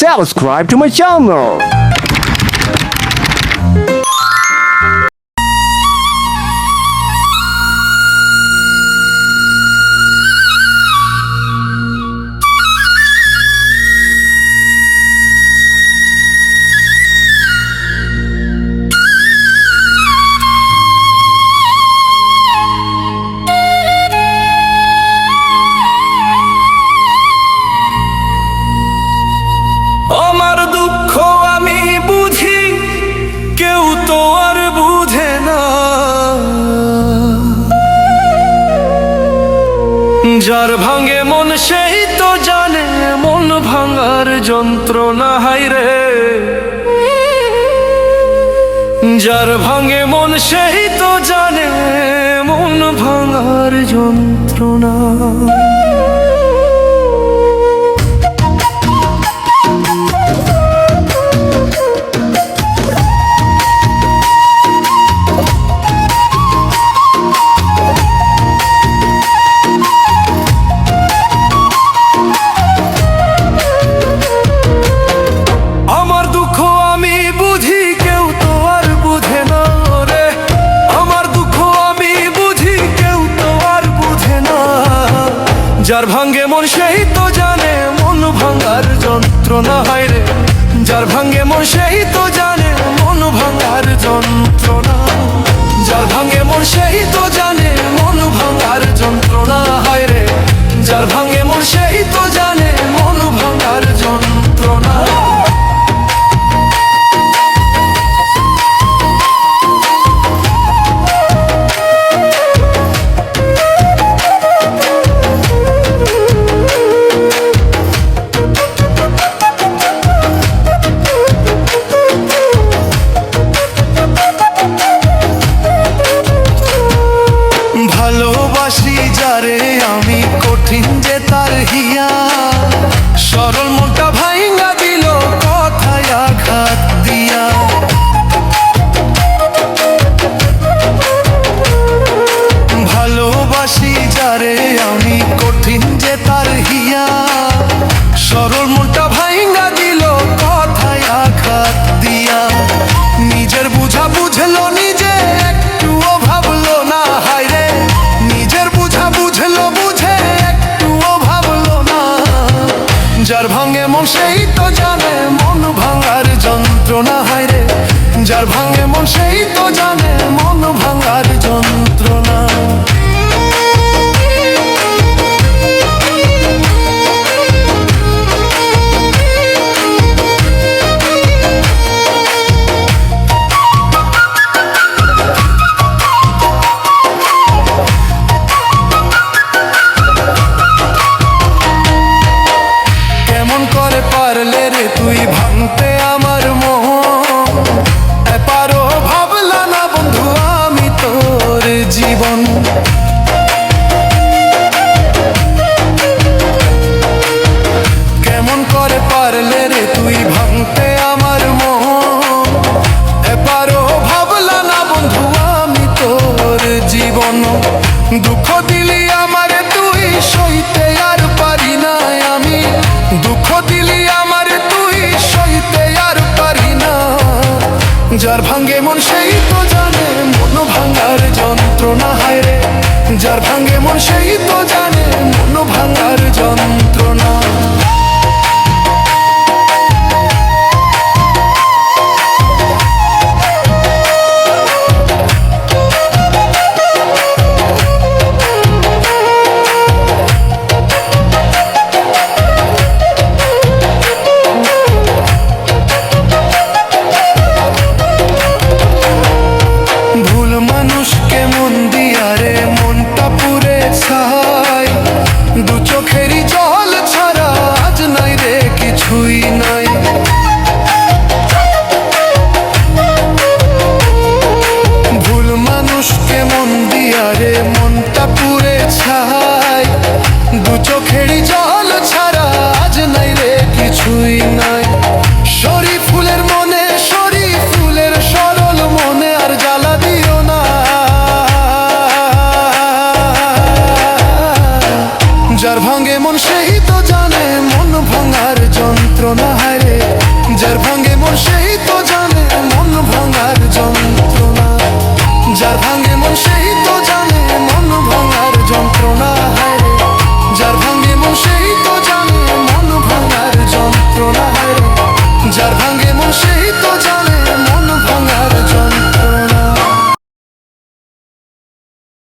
subscribe to my channel. আমার দুঃখ আমি বুঝি, কেউ তো আর বুঝে না। যার ভাঙে মন সেই তো জানে মন ভাঙার যন্ত্রণা, হায়রে। যার ভাঙে মন সেই তো জানে মন ভাঙার যন্ত্রণা। যার ভাঙ্গে মন সেই তো জানে মন ভাঙার যন্ত্রণা, হায়রে। যার ভাঙ্গে মন সেই তো জানে মন ভাঙার যন্ত্রণা। যার ভাঙ্গে মন সেই তো জানে মন ভাঙার যন্ত্রণা, হায়রে। যার ভাঙ্গে মন সেই তো জানে মন ভাঙার যন্ত্রণা। ভালোবাসি যারে আমি, কঠিন যে তার হিয়া। সরল মনটা ভাইঙ্গা দিল কথায় আঘাত দিয়া। ভালোবাসি যারে আমি, কঠিন যে তার হিয়া। সরল মনটা ভাইঙ্গা দিল কথায় আঘাত দিয়া। নিজের বুঝা বুঝলো নিজে, একটুও ভাবলো না, হায়রে। নিজের বুঝা বুঝলো বুঝে, একটুও ভাবলো না। যার ভাঙে মন সেই তো জানে মন ভাঙার যন্ত্রণা, হায়রে। যার ভাঙে মন সেই তো জানে মন ভাঙার যন্ত্রণা। পারলে রে তুই ভাঙতে আমার মোহন, এপারো ভাবলা না বন্ধু আমি তোর জীবন। কেমন করে পারলে রে তুই ভাঙতে আমার মোহন, এপারো ভাবলা না বন্ধু আমি তোর জীবন। দুঃখ দিলি আমারে তুই, সইতে আর পারি না আমি। দুঃখ দিলি আমারে তুই, সইতে আর পারি না। যার ভাঙ্গে মন সেই তো জানে মন ভাঙার যন্ত্রণা, হায়রে। যার ভাঙ্গে মন সেই তো জানে মন ভাঙার যন্ত্রণা। মানুষকে মন দিয়া রে মনটা পুরে ছাই, দু চোখেরই জল যার ভাঙে মন সেই তো জানে মন ভাঙার